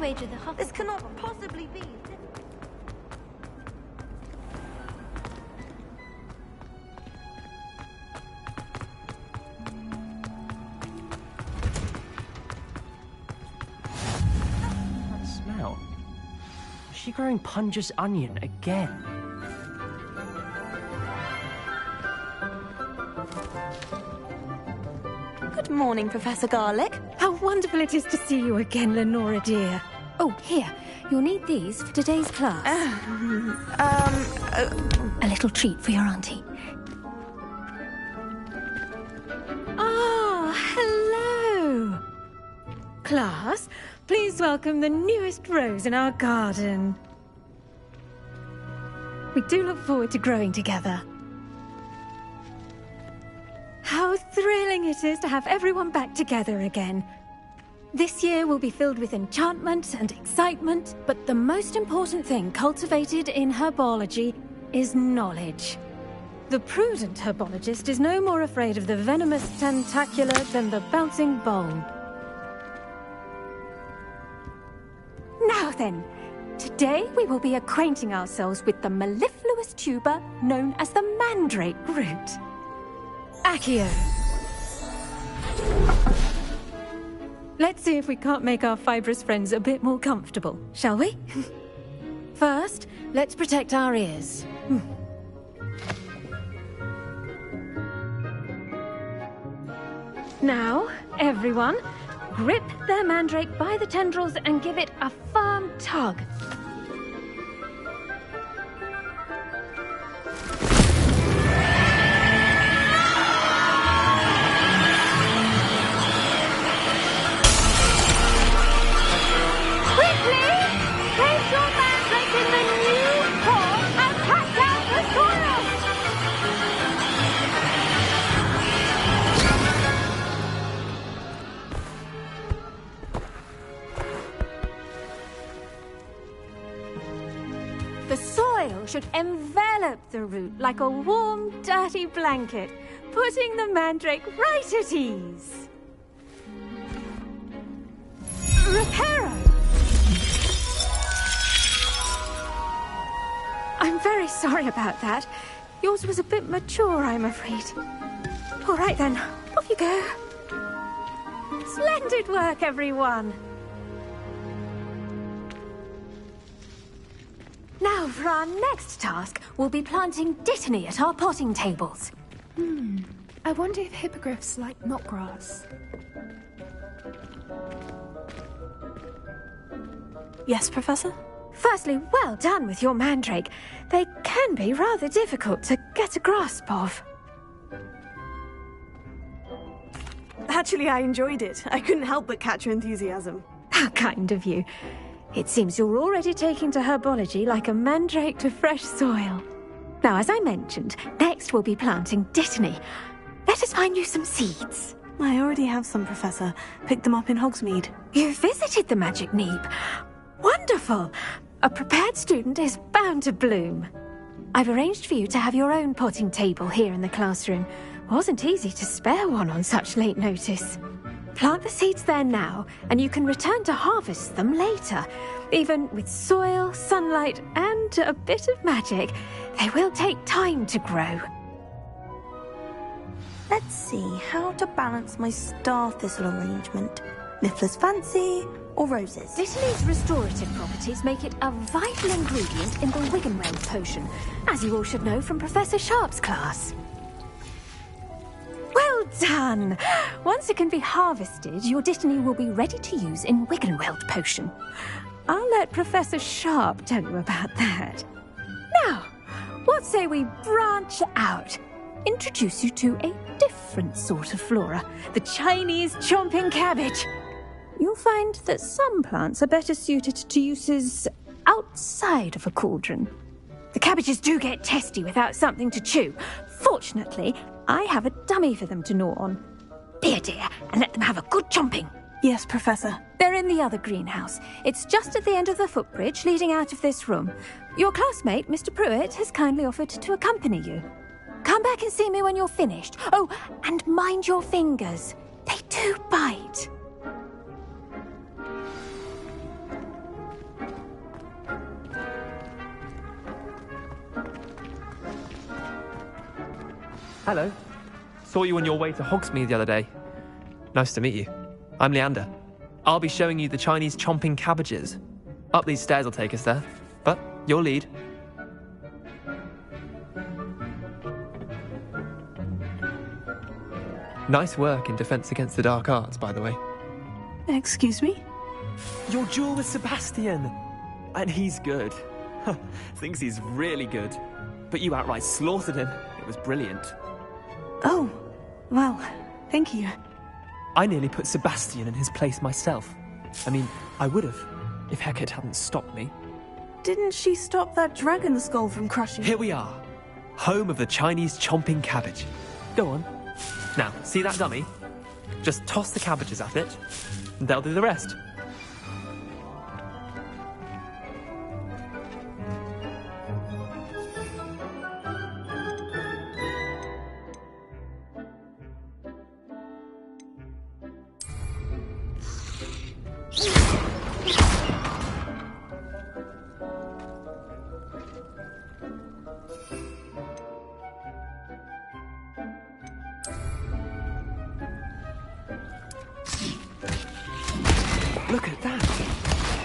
wager the Hufflepuff... This cannot possibly be. That smell. Is she growing Punja's onion again? Good morning, Professor Garlick. How wonderful it is to see you again, Lenora dear. Oh, here. You'll need these for today's class. A little treat for your auntie. Ah, hello. Class, please welcome the newest rose in our garden. We do look forward to growing together. How thrilling it is to have everyone back together again. This year will be filled with enchantment and excitement, but the most important thing cultivated in herbology is knowledge. The prudent herbologist is no more afraid of the venomous tentacula than the bouncing bowl. Now then, today we will be acquainting ourselves with the mellifluous tuber known as the mandrake root. Accio. Let's see if we can't make our fibrous friends a bit more comfortable, shall we? First, let's protect our ears. Now, everyone, grip their mandrake by the tendrils and give it a firm tug. Should envelop the root like a warm, dirty blanket, putting the mandrake right at ease. Reparo! I'm very sorry about that. Yours was a bit mature, I'm afraid. All right then, off you go. Splendid work, everyone. Now, for our next task, we'll be planting dittany at our potting tables. I wonder if hippogriffs like knotgrass. Yes, Professor? Firstly, well done with your mandrake. They can be rather difficult to get a grasp of. Actually, I enjoyed it. I couldn't help but catch your enthusiasm. How kind of you. It seems you're already taking to herbology like a mandrake to fresh soil. Now, as I mentioned, next we'll be planting dittany. Let us find you some seeds. I already have some, Professor. Picked them up in Hogsmeade. You visited the Magic Neep. Wonderful! A prepared student is bound to bloom. I've arranged for you to have your own potting table here in the classroom. Wasn't easy to spare one on such late notice. Plant the seeds there now, and you can return to harvest them later. Even with soil, sunlight, and a bit of magic, they will take time to grow. Let's see how to balance my star thistle arrangement. Miffler's Fancy or roses? Dittany's restorative properties make it a vital ingredient in the Wiggenweld potion, as you all should know from Professor Sharp's class. Well done! Once it can be harvested, your dittany will be ready to use in Wiggenweld potion. I'll let Professor Sharp tell you about that. Now, what say we branch out? Introduce you to a different sort of flora, the Chinese chomping cabbage. You'll find that some plants are better suited to uses outside of a cauldron. The cabbages do get testy without something to chew. Fortunately, I have a dummy for them to gnaw on. Be a dear and let them have a good chomping. Yes, Professor. They're in the other greenhouse. It's just at the end of the footbridge leading out of this room. Your classmate, Mr. Pruitt, has kindly offered to accompany you. Come back and see me when you're finished. Oh, and mind your fingers. They do bite. Hello. Saw you on your way to Hogsmeade the other day. Nice to meet you. I'm Leander. I'll be showing you the Chinese chomping cabbages. Up these stairs will take us there, but you'll lead. Nice work in Defense Against the Dark Arts, by the way. Excuse me? Your duel with Sebastian! And he's good. Thinks he's really good. But you outright slaughtered him. It was brilliant. Oh, well, thank you. I nearly put Sebastian in his place myself. I mean, I would have, if Hecate hadn't stopped me. Didn't she stop that dragon skull from crushing? Here we are, home of the Chinese chomping cabbage. Go on. Now, see that dummy? Just toss the cabbages at it, and they'll do the rest. Look at that!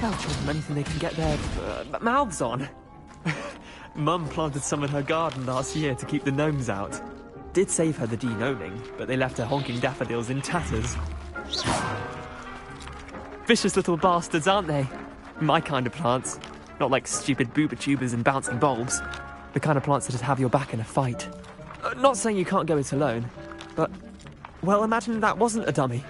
They'll chomp anything they can get their mouths on. Mum planted some in her garden last year to keep the gnomes out. Did save her the de-gnoming, but they left her honking daffodils in tatters. Vicious little bastards, aren't they? My kind of plants. Not like stupid booba tubers and bouncing bulbs. The kind of plants that'd have your back in a fight. Not saying you can't go it alone, but... well, imagine that wasn't a dummy.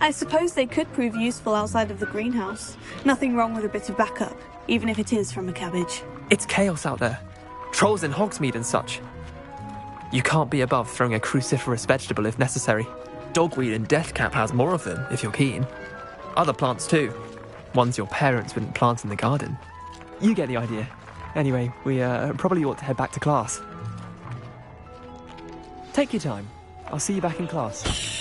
I suppose they could prove useful outside of the greenhouse. Nothing wrong with a bit of backup, even if it is from a cabbage. It's chaos out there. Trolls in Hogsmeade and such. You can't be above throwing a cruciferous vegetable if necessary. Dogweed and deathcap has more of them, if you're keen. Other plants too. Ones your parents wouldn't plant in the garden. You get the idea. Anyway, we probably ought to head back to class. Take your time. I'll see you back in class.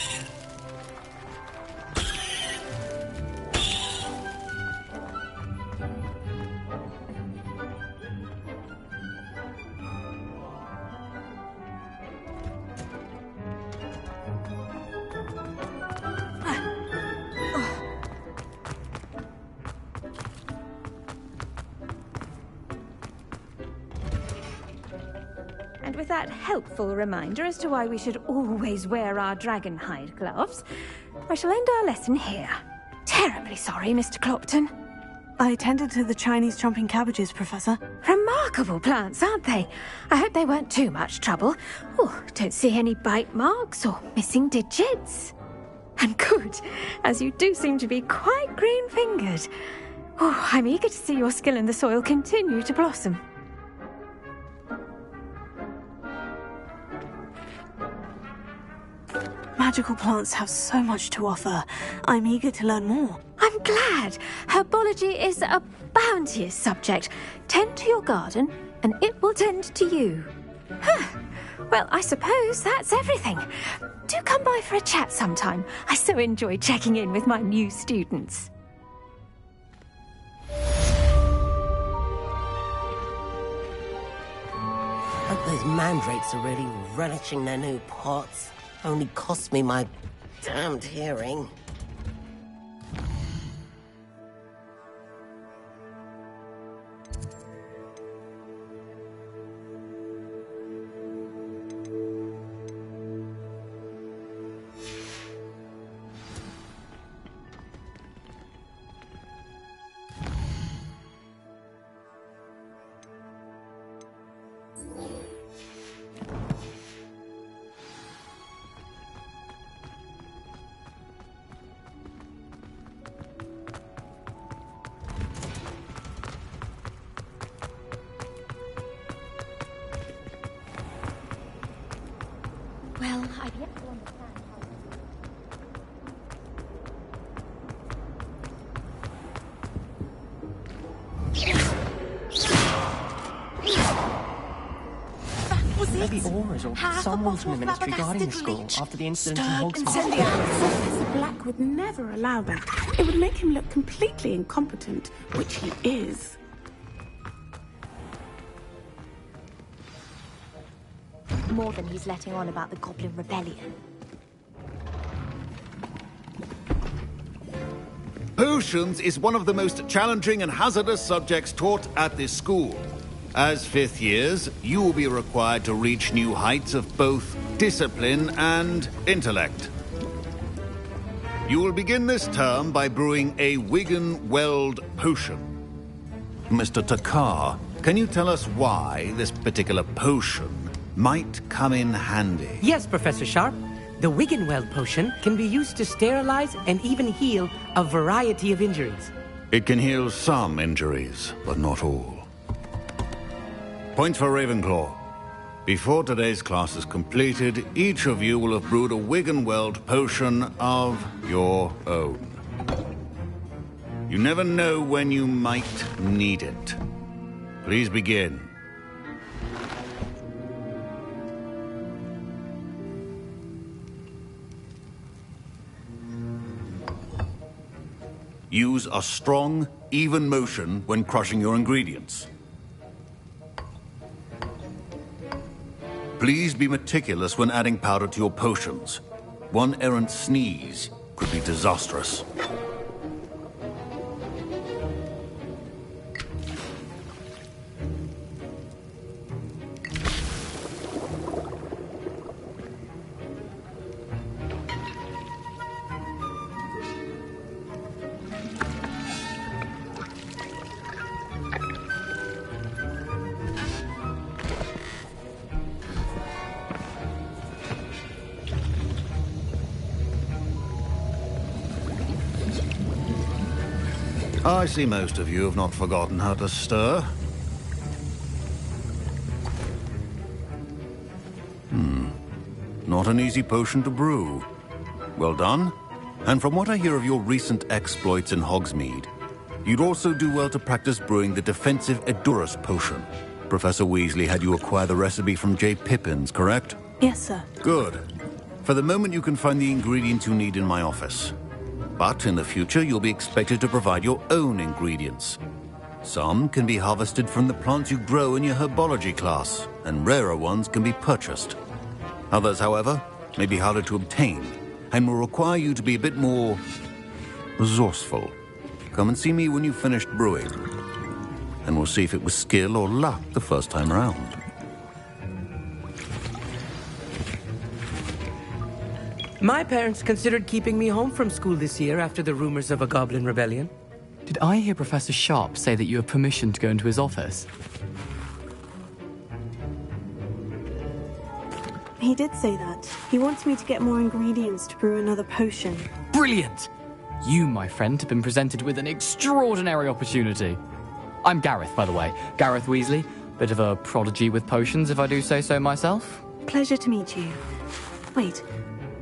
And with that helpful reminder as to why we should always wear our dragon hide gloves, I shall end our lesson here. Terribly sorry, Mr. Clopton. I attended to the Chinese chomping cabbages, Professor. Remarkable plants, aren't they? I hope they weren't too much trouble. Oh, don't see any bite marks or missing digits. And good, as you do seem to be quite green-fingered. Oh, I'm eager to see your skill in the soil continue to blossom. Magical plants have so much to offer. I'm eager to learn more. I'm glad. Herbology is a bounteous subject. Tend to your garden, and it will tend to you. Huh. Well, I suppose that's everything. Do come by for a chat sometime. I so enjoy checking in with my new students. Hope those mandrakes are really relishing their new pots. Only cost me my damned hearing. Well, I've yet to understand Maybe Aura's or someone from the Ministry guarding the school after the incident in Hogsmeade. Professor Black would never allow that. It would make him look completely incompetent, which he is. more than he's letting on about the Goblin Rebellion. Potions is one of the most challenging and hazardous subjects taught at this school. As fifth years, you will be required to reach new heights of both discipline and intellect. You will begin this term by brewing a Wiggenweld potion. Mr. Takar, can you tell us why this particular potion might come in handy? Yes, Professor Sharp. The Wiggenweld potion can be used to sterilize and even heal a variety of injuries. It can heal some injuries, but not all. Point for Ravenclaw. Before today's class is completed, each of you will have brewed a Wiggenweld potion of your own. You never know when you might need it. Please begin. Use a strong, even motion when crushing your ingredients. Please be meticulous when adding powder to your potions. One errant sneeze could be disastrous. I see most of you have not forgotten how to stir. Not an easy potion to brew. Well done. And from what I hear of your recent exploits in Hogsmeade, you'd also do well to practice brewing the defensive Edurus potion. Professor Weasley had you acquire the recipe from J. Pippins, correct? Yes, sir. Good. For the moment, you can find the ingredients you need in my office. But in the future, you'll be expected to provide your own ingredients. Some can be harvested from the plants you grow in your herbology class, and rarer ones can be purchased. Others, however, may be harder to obtain, and will require you to be a bit more resourceful. Come and see me when you've finished brewing, and we'll see if it was skill or luck the first time around. My parents considered keeping me home from school this year after the rumors of a Goblin Rebellion. Did I hear Professor Sharp say that you have permission to go into his office? He did say that. He wants me to get more ingredients to brew another potion. Brilliant! You, my friend, have been presented with an extraordinary opportunity. I'm Gareth, by the way. Gareth Weasley. Bit of a prodigy with potions, if I do say so myself. Pleasure to meet you. Wait,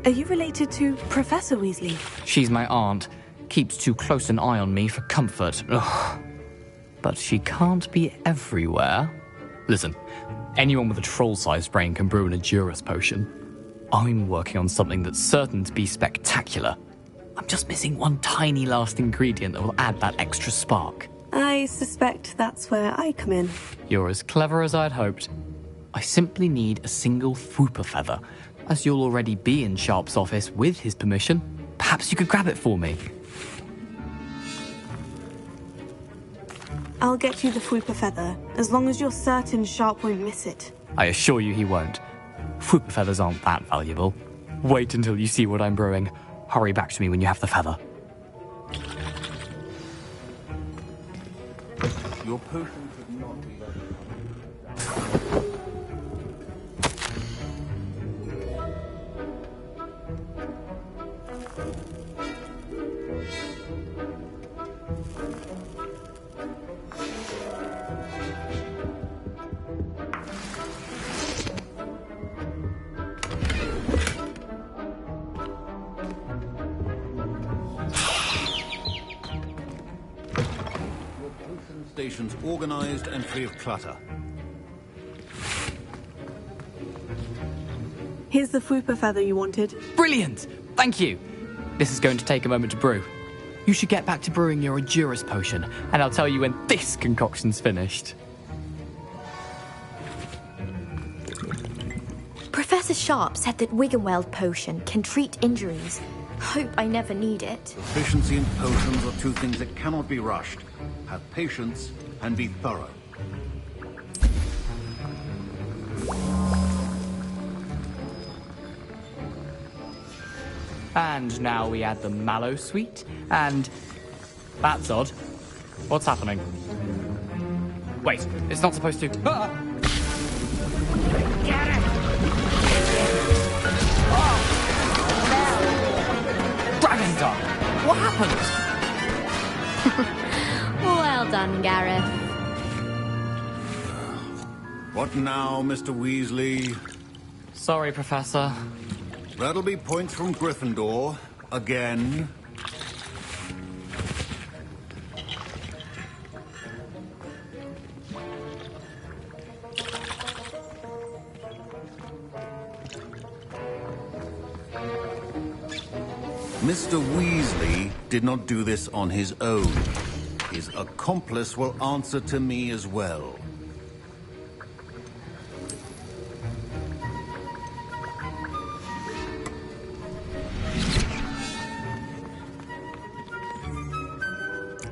are you related to Professor Weasley? She's my aunt. Keeps too close an eye on me for comfort. Ugh. But she can't be everywhere. Listen, anyone with a troll-sized brain can brew an Edurus potion. I'm working on something that's certain to be spectacular. I'm just missing one tiny last ingredient that will add that extra spark. I suspect that's where I come in. You're as clever as I'd hoped. I simply need a single Fwooper feather. As you'll already be in Sharp's office with his permission, perhaps you could grab it for me. I'll get you the Fwooper feather, as long as you're certain Sharp won't miss it. I assure you he won't. Fwooper feathers aren't that valuable. Wait until you see what I'm brewing. Hurry back to me when you have the feather. Your potions have not been... Stations organized and free of clutter. Here's the Fwooper feather you wanted. Brilliant! Thank you! This is going to take a moment to brew. You should get back to brewing your Edurus potion, and I'll tell you when this concoction's finished. Professor Sharp said that Wiggenweld potion can treat injuries. Hope I never need it. Proficiency and potions are two things that cannot be rushed. Have patience and be thorough. And now we add the mallow sweet, and... That's odd. What's happening? Wait, it's not supposed to... Ah! Get it! Oh! Dragon Dog! What happened? Well done, Gareth. What now, Mr. Weasley? Sorry, Professor. That'll be points from Gryffindor. Again. Mr. Weasley did not do this on his own. His accomplice will answer to me as well.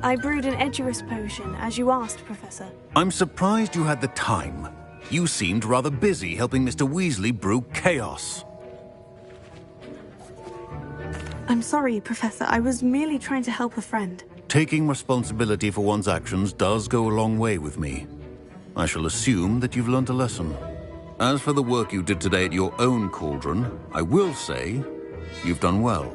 I brewed an Edurus potion, as you asked, Professor. I'm surprised you had the time. You seemed rather busy helping Mr. Weasley brew chaos. I'm sorry, Professor. I was merely trying to help a friend. Taking responsibility for one's actions does go a long way with me. I shall assume that you've learnt a lesson. As for the work you did today at your own cauldron, I will say you've done well.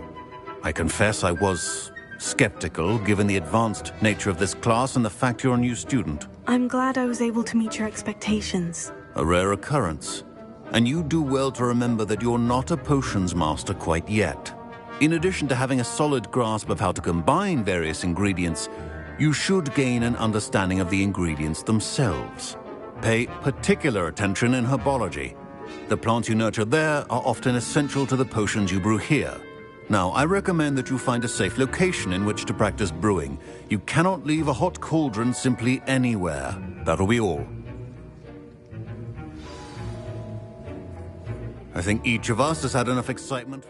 I confess I was skeptical, given the advanced nature of this class and the fact you're a new student. I'm glad I was able to meet your expectations. A rare occurrence. And you do well to remember that you're not a potions master quite yet. In addition to having a solid grasp of how to combine various ingredients, you should gain an understanding of the ingredients themselves. Pay particular attention in herbology. The plants you nurture there are often essential to the potions you brew here. Now, I recommend that you find a safe location in which to practice brewing. You cannot leave a hot cauldron simply anywhere. That'll be all. I think each of us has had enough excitement.